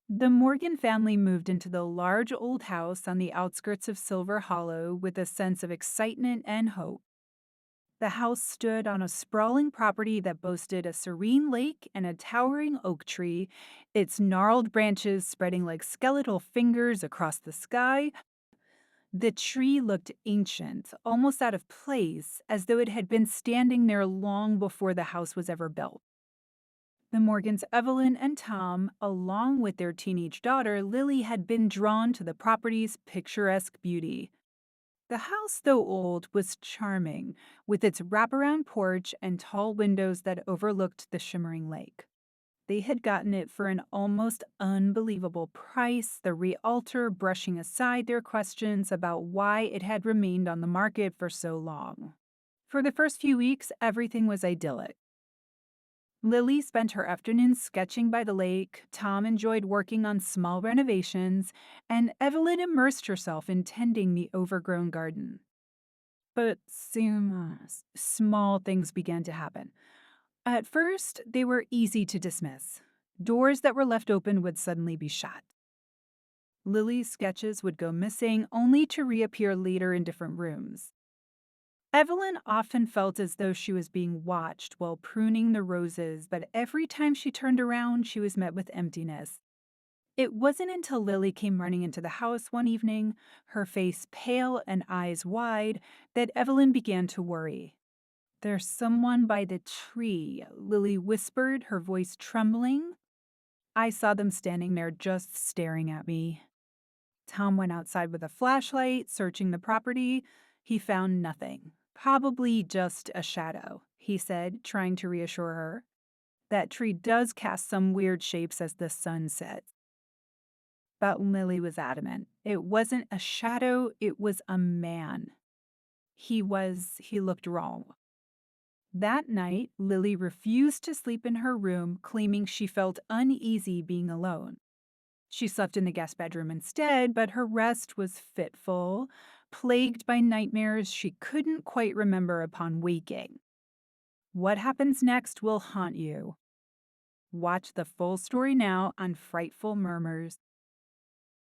The Morgan family moved into the large old house on the outskirts of Silver Hollow with a sense of excitement and hope. The house stood on a sprawling property that boasted a serene lake and a towering oak tree, its gnarled branches spreading like skeletal fingers across the sky. The tree looked ancient, almost out of place, as though it had been standing there long before the house was ever built. The Morgans, Evelyn and Tom, along with their teenage daughter, Lily, had been drawn to the property's picturesque beauty. The house, though old, was charming, with its wraparound porch and tall windows that overlooked the shimmering lake. They had gotten it for an almost unbelievable price, the realtor brushing aside their questions about why it had remained on the market for so long. For the first few weeks, everything was idyllic. Lily spent her afternoons sketching by the lake, Tom enjoyed working on small renovations, and Evelyn immersed herself in tending the overgrown garden. But soon, small things began to happen. At first, they were easy to dismiss. Doors that were left open would suddenly be shut. Lily's sketches would go missing, only to reappear later in different rooms. Evelyn often felt as though she was being watched while pruning the roses, but every time she turned around, she was met with emptiness. It wasn't until Lily came running into the house one evening, her face pale and eyes wide, that Evelyn began to worry. "There's someone by the tree," Lily whispered, her voice trembling. "I saw them standing there just staring at me." Tom went outside with a flashlight, searching the property. He found nothing. "Probably just a shadow," he said, trying to reassure her. "That tree does cast some weird shapes as the sun sets." But Lily was adamant. It wasn't a shadow, it was a man. He looked wrong. That night, Lily refused to sleep in her room, claiming she felt uneasy being alone. She slept in the guest bedroom instead, but her rest was fitful, plagued by nightmares she couldn't quite remember upon waking. What happens next will haunt you. Watch the full story now on Frightful Murmurs.